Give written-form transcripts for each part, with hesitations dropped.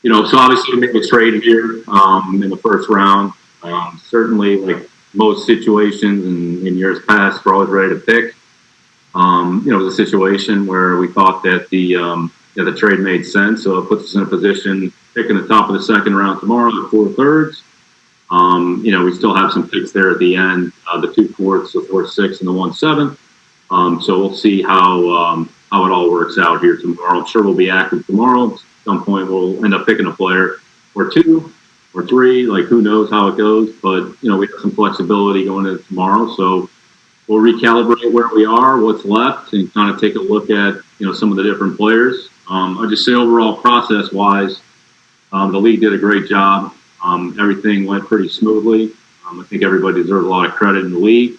So obviously we made a trade here in the first round. Certainly, like most situations in years past, we're always ready to pick. It was a situation where we thought that the trade made sense, so it puts us in a position picking the top of the second round tomorrow, the 4/3. We still have some picks there at the end, the 2/4, the 4/6, and the 1/7. So we'll see how it all works out here tomorrow. I'm sure we'll be active tomorrow. At some point, we'll end up picking a player or two or three. Like, who knows how it goes? But we have some flexibility going into tomorrow, so we'll recalibrate where we are, what's left, and kind of take a look at some of the different players. I just say overall process-wise, the league did a great job. Everything went pretty smoothly. I think everybody deserves a lot of credit in the league.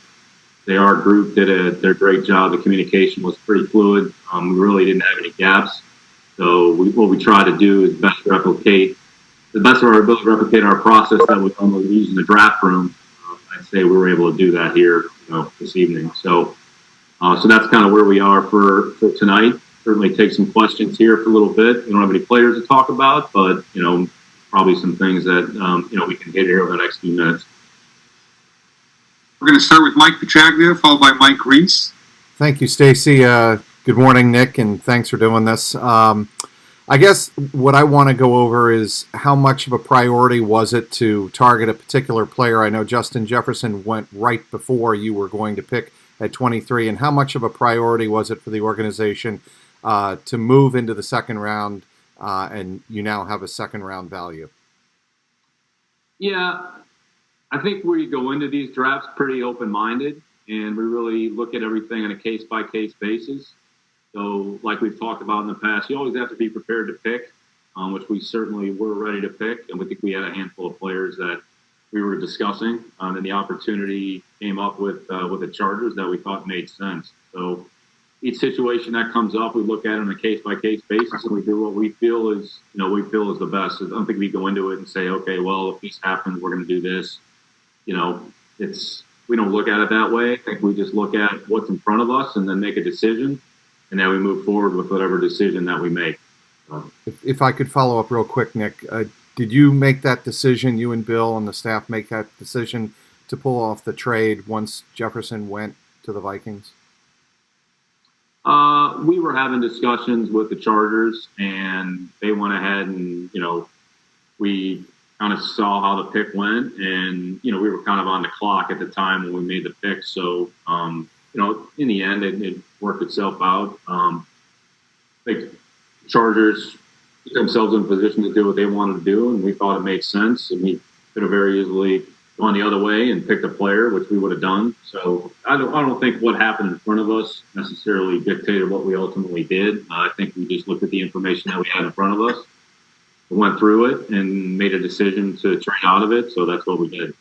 Our group did their great job. The communication was pretty fluid. We really didn't have any gaps. So what we try to do is the best of our ability to replicate our process that we normally use in the draft room. I'd say we were able to do that here this evening. So that's kind of where we are for tonight. Certainly take some questions here for a little bit. We don't have any players to talk about, but probably some things that we can hit here over the next few minutes. We're going to start with Mike Petraglia, followed by Mike Reese. Thank you, Stacy. Good morning, Nick, and thanks for doing this. I guess what I want to go over is how much of a priority was it to target a particular player? I know Justin Jefferson went right before you were going to pick at 23, and how much of a priority was it for the organization to move into the second round, and you now have a second-round value? Yeah, I think we go into these drafts pretty open-minded, and we really look at everything on a case-by-case basis. So like we've talked about in the past, you always have to be prepared to pick, which we certainly were ready to pick. And we think we had a handful of players that we were discussing. And the opportunity came up with the Chargers that we thought made sense. So each situation that comes up, we look at it on a case-by-case basis, and we do what we feel is the best. I don't think we go into it and say, okay, well, if this happens, we're going to do this. We don't look at it that way. I think we just look at what's in front of us and then make a decision. And then we move forward with whatever decision that we make. If I could follow up real quick, Nick, did you make that decision, you and Bill and the staff make that decision to pull off the trade once Jefferson went to the Vikings? We were having discussions with the Chargers, and they went ahead and, we kind of saw how the pick went, and, we were kind of on the clock at the time when we made the pick. So, in the end, it worked itself out. I think Chargers put themselves in a position to do what they wanted to do, and we thought it made sense. And we could have very easily gone the other way and picked a player, which we would have done. So I don't think what happened in front of us necessarily dictated what we ultimately did. I think we just looked at the information that we had in front of us, went through it, and made a decision to trade out of it. So that's what we did.